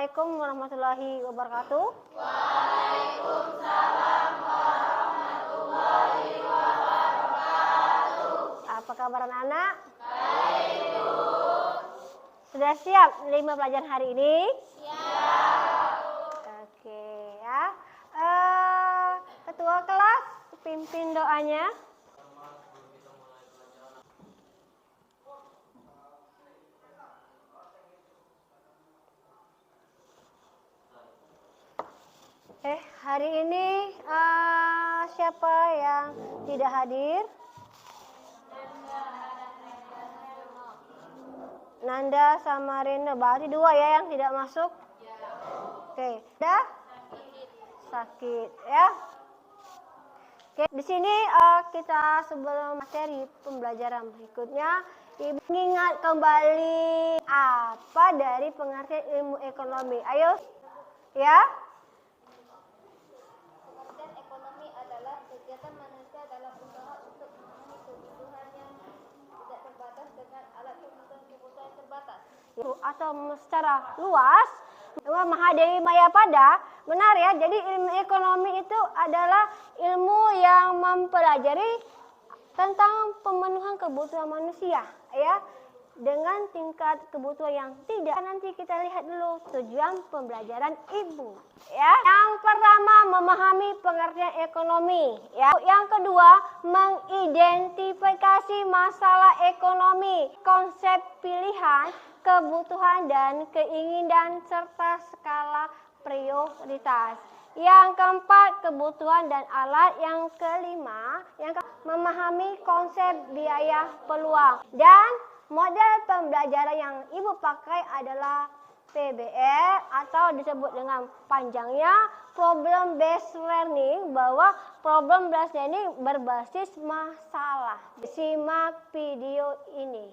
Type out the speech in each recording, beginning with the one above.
Assalamualaikum warahmatullahi wabarakatuh. Waalaikumsalam warahmatullahi wabarakatuh. Apa kabar anak-anak? Baik, Bu. Sudah siap menerima pelajaran hari ini? Siap. Oke ya. Ketua kelas, pimpin doanya. Hari ini siapa yang tidak hadir? Nanda sama Rena, berarti dua ya yang tidak masuk. Oke, dah? Sakit ya. Oke, di sini kita sebelum materi pembelajaran berikutnya, Ibu ingat kembali apa dari pengertian ilmu ekonomi. Ayo, ya. Ekonomi adalah kegiatan manusia dalam usaha untuk memenuhi kebutuhan yang tidak terbatas dengan alat kebutuhan terbatas. Atau secara luas, Mahadewi Mayapada, benar ya. Jadi ilmu ekonomi itu adalah ilmu yang mempelajari tentang pemenuhan kebutuhan manusia, ya, dengan tingkat kebutuhan yang tidak. Nanti kita lihat dulu tujuan pembelajaran Ibu, ya. Yang pertama, memahami pengertian ekonomi, ya. Yang kedua, mengidentifikasi masalah ekonomi, konsep pilihan, kebutuhan dan keinginan serta skala prioritas. Yang keempat, kebutuhan dan alat. Yang kelima, memahami konsep biaya peluang. Dan model pembelajaran yang Ibu pakai adalah PBL atau disebut dengan panjangnya Problem Based Learning, bahwa Problem Based Learning berbasis masalah. Simak video ini.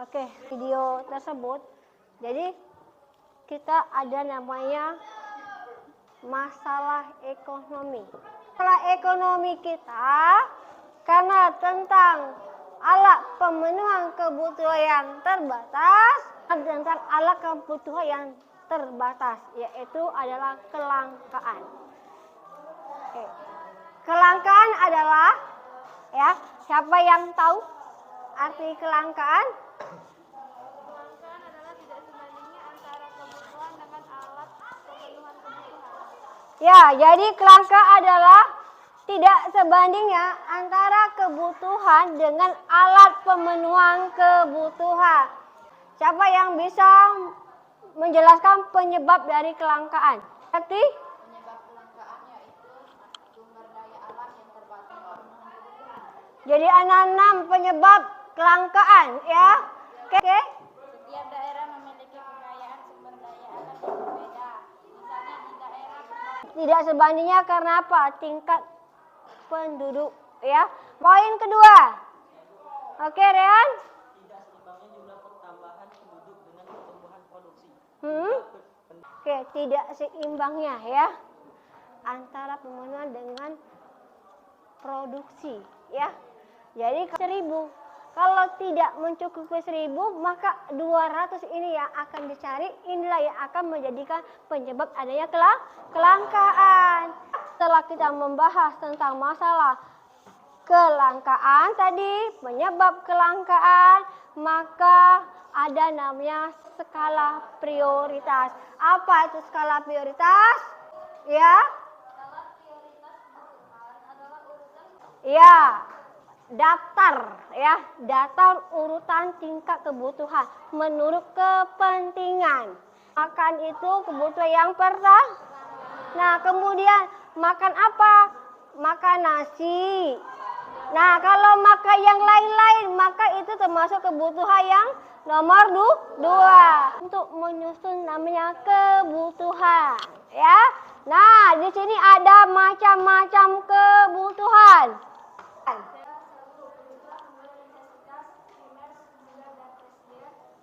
Oke, video tersebut, jadi kita ada namanya masalah ekonomi. Masalah ekonomi kita karena tentang alat pemenuhan kebutuhan yang terbatas, tentang alat kebutuhan yang terbatas, yaitu adalah kelangkaan. Oke. Kelangkaan adalah, ya, siapa yang tahu arti kelangkaan? Kelangkaan adalah tidak sebandingnya antara kebutuhan dengan alat pemenuhan kebutuhan. Ya, jadi kelangkaan adalah tidak sebandingnya antara kebutuhan dengan alat pemenuhan kebutuhan. Siapa yang bisa menjelaskan penyebab dari kelangkaan? Berarti Penyebab kelangkaan yaitu sumber daya alam yang terbatas. jadi ada 6 penyebab kelangkaan, ya. Oke. Setiap daerah memiliki kekayaan sumber daya alam yang berbeda. Misalnya di daerah Tidak sebandingnya karena apa? Tingkat penduduk, ya. Poin kedua. Oke, Rehan? Tidak seimbangnya jumlah pertambahan penduduk dengan pertumbuhan produksi. Oke, tidak seimbangnya, ya, antara pemenuhan dengan produksi, ya. Jadi 1000. Kalau tidak mencukupi 1000, maka 200 ini yang akan dicari. Inilah yang akan menjadikan penyebab adanya kelangkaan. Setelah kita membahas tentang masalah kelangkaan tadi, penyebab kelangkaan, maka ada namanya skala prioritas. Apa itu skala prioritas? Ya? Ya. Daftar, ya, daftar urutan tingkat kebutuhan menurut kepentingan. Makan itu kebutuhan yang pertama. Nah, kemudian makan apa? Makan nasi. Nah, kalau makan yang lain-lain, maka itu termasuk kebutuhan yang nomor 2. Untuk menyusun namanya kebutuhan, ya. Nah, di sini ada macam-macam kebutuhan.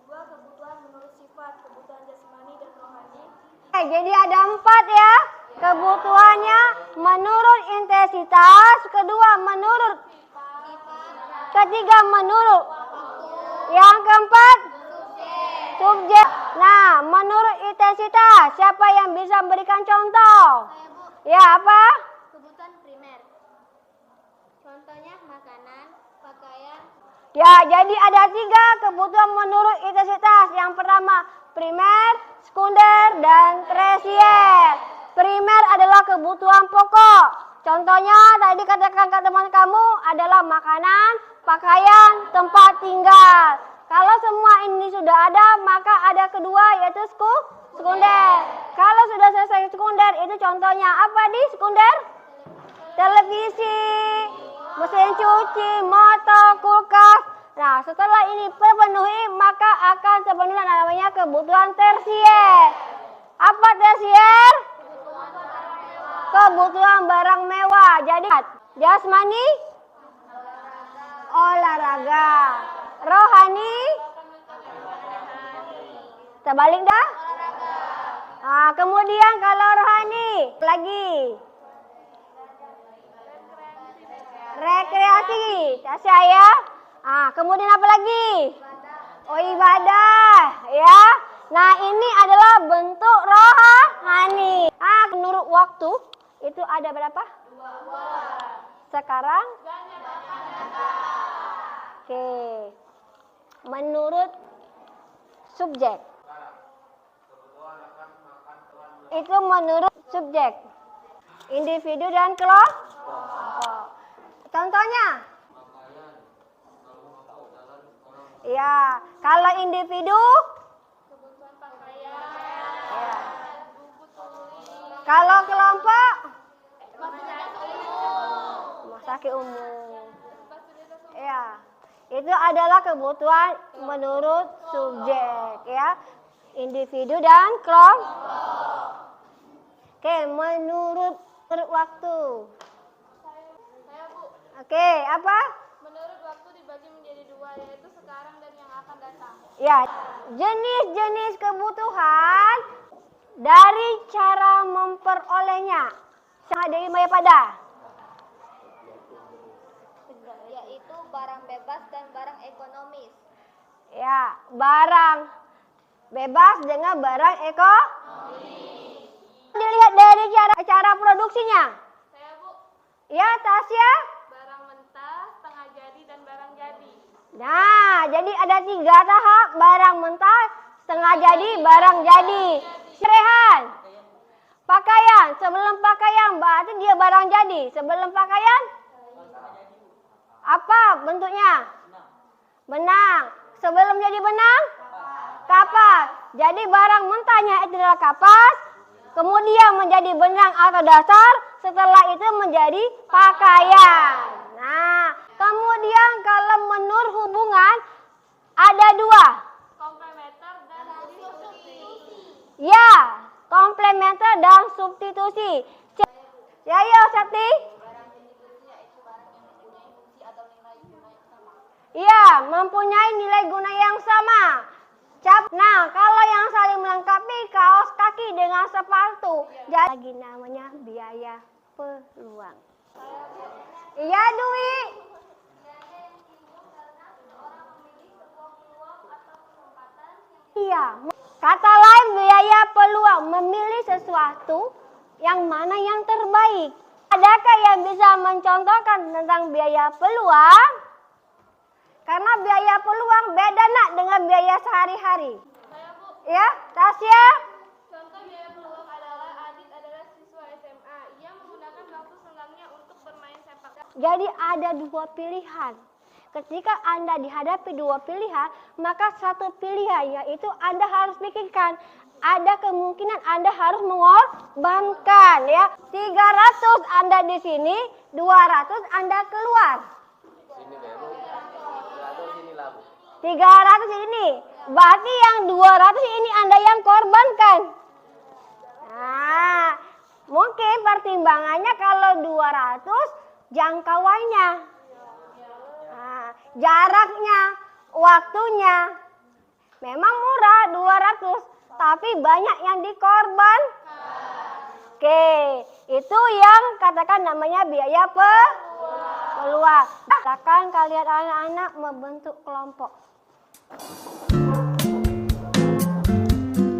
Dua kebutuhan Jadi ada 4 ya kebutuhannya menurut intensitas, kedua menurut, ketiga menurut, yang keempat subjek. Nah, menurut intensitas, siapa yang bisa memberikan contoh? Ya, apa? Kebutuhan primer. Contohnya makanan, pakaian. Ya, jadi ada 3 kebutuhan menurut intensitas. Yang pertama primer, sekunder, dan tersier. Primer adalah kebutuhan pokok. Contohnya tadi katakan ke teman kamu adalah makanan, pakaian, tempat tinggal. Kalau semua ini sudah ada, maka ada kedua yaitu sekunder. Kalau sudah selesai sekunder, itu contohnya apa di sekunder? Televisi, mesin cuci, motor, kulkas. Nah, setelah ini terpenuhi, maka akan terpenuhi namanya kebutuhan tersier. Apa tersier? Kebutuhan barang mewah. Jadi, jasmani, olahraga. Rohani, terbalik dah. Nah, kemudian kalau rohani, lagi. Rekreasi, Tasya ya. Kemudian apa lagi? Oh, ibadah, ya. Nah, ini adalah bentuk rohani. Menurut waktu itu ada berapa? 2. Sekarang? Oke. Menurut subjek. Itu menurut subjek. Individu dan kelompok. Contohnya? Ya, kalau individu Kebutuhan pakaian. ya. Buku tulis. Kalau kelompok Fasilitas umum. rumah sakit umum. Fasilitas umum. Ya. Itu adalah kebutuhan menurut subjek ya. Individu dan kelompok. Oke, menurut waktu. Saya Bu, Oke, apa? menurut waktu dibagi menjadi 2, yaitu sekarang dan yang akan datang. Ya, jenis-jenis kebutuhan dari cara memperolehnya. Sama dari Maya pada. Yaitu barang bebas dan barang ekonomis. Ya, barang bebas dengan barang ekonomis. Dilihat dari cara produksinya. Saya Bu, Ya, Tasya. barang mentah, setengah jadi, dan barang jadi. Nah, jadi ada 3 tahap. Barang mentah, setengah jadi, barang jadi. Rehan. Pakaian. Sebelum pakaian, berarti dia barang jadi. Sebelum pakaian, apa bentuknya? Benang. Sebelum jadi benang, kapas. Jadi barang mentahnya itu adalah kapas. Kemudian menjadi benang atau dasar. Setelah itu menjadi pakaian. Nah, kemudian kalau menurut hubungan ada 2. Komplementer dan substitusi. Ya, komplementer dan substitusi. Ya, Sakti? Iya, mempunyai nilai guna yang sama. Nah, kalau yang saling melengkapi kaos kaki dengan sepatu, jadi lagi namanya biaya peluang. Iya, Dwi. Iya, kata lain biaya peluang, memilih sesuatu yang mana yang terbaik. Adakah yang bisa mencontohkan tentang biaya peluang? Karena biaya peluang beda nak dengan biaya sehari-hari. Saya Bu, Ya, Tasya? contoh biaya peluang adalah Adit adalah siswa SMA. Ia menggunakan waktu senggangnya untuk bermain sepak. Jadi ada 2 pilihan. Ketika Anda dihadapi 2 pilihan, maka satu pilihan yaitu Anda harus pikirkan. Ada kemungkinan Anda harus mengorbankan ya. 300 Anda di sini, 200 Anda keluar. 300 ini. Berarti yang 200 ini Anda yang korbankan. Nah, mungkin pertimbangannya kalau 200 jangkauannya. Nah, jaraknya, waktunya. Memang murah 200, tapi banyak yang dikorban. Oke, itu yang katakan namanya biaya peluang. Katakan kalian anak-anak membentuk kelompok.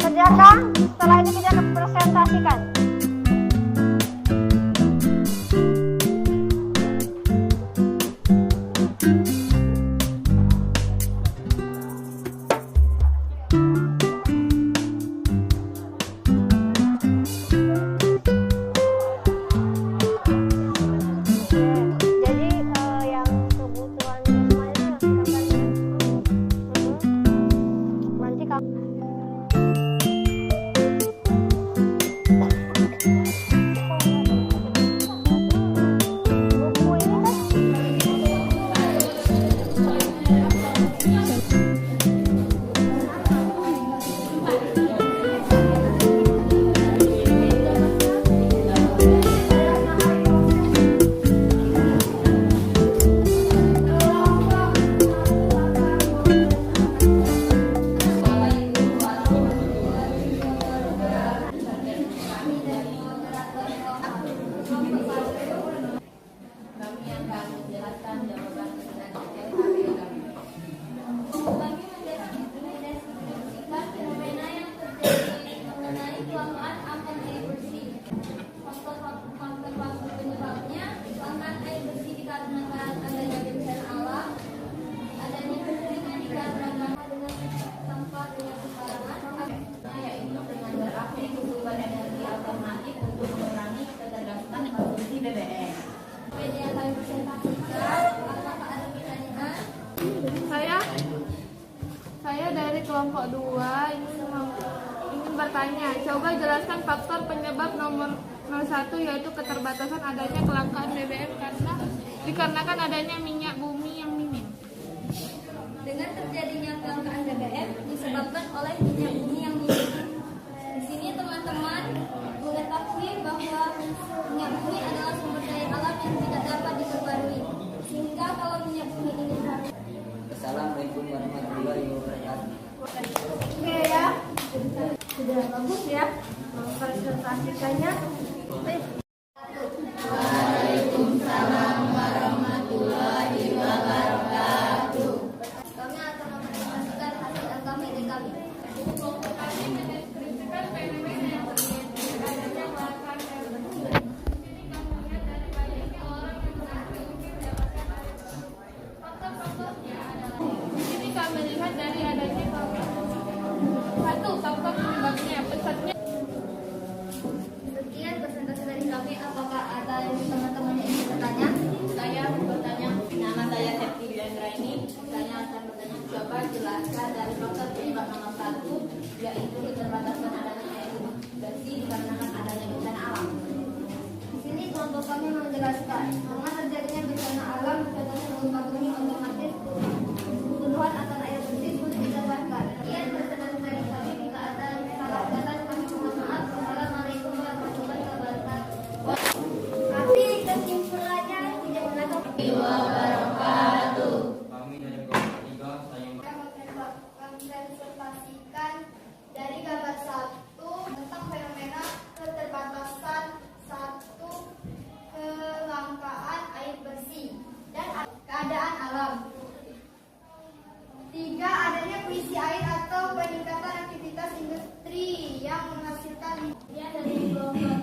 Kerjakan, setelah itu kita akan presentasikan. Saya dari kelompok 2 ingin bertanya, coba jelaskan faktor penyebab nomor 01 yaitu keterbatasan adanya kelangkaan BBM dikarenakan adanya minyak bumi yang minim. Dengan terjadinya kelangkaan BBM disebabkan oleh minyak bumi yang minim. Di sini teman-teman mengetahui bahwa minyak bumi adalah sumber daya alam yang tidak dapat diperbarui. Sehingga kalau minyak bumi ini habis. Assalamualaikum warahmatullahi wabarakatuh. Oke ya, sudah bagus ya presentasikannya. Waalaikumsalam warahmatullahi wabarakatuh. Kami akan mempresentasikan hasil LKPD kami. Kelompok kami mendeskripsikan fenomena yang terjadi adanya kelangkaan BBM. Di sini kami lihat dari banyaknya orang yang mengantri untuk mendapatkan air. Faktor-faktornya adalah di sini kami lihat dari adanya satu faktor penyebabnya pesatnya. Sekian presentasi dari kami. Apakah ada teman-teman yang ingin bertanya? Saya bertanya, nama saya Septi Bilandra ini. Saya akan bertanya, coba jelaskan dari faktor penyebab nomor 1, yaitu keterbatasan adanya air bersih dikarenakan adanya bencana alam. Di sini kelompok kami menjelaskan karena terjadinya bencana alam contohnya gempa bumi otomatis kebutuhan akan air bersih sulit didapatkan. Sekian presentasi dari kami. Jika ada salah kata kami mohon maaf. Wassalamualaikum warahmatullahi wabarakatuh. Tapi kesimpulannya tidak menangkap Wabarakatuh. Kami dari kelompok 3 saya menservasikan dari gambar 1 tentang fenomena keterbatasan 1 kelangkaan air bersih dan keadaan alam. 3. Adanya puisi air atau peningkatan aktivitas industri yang menghasilkan dari kelompok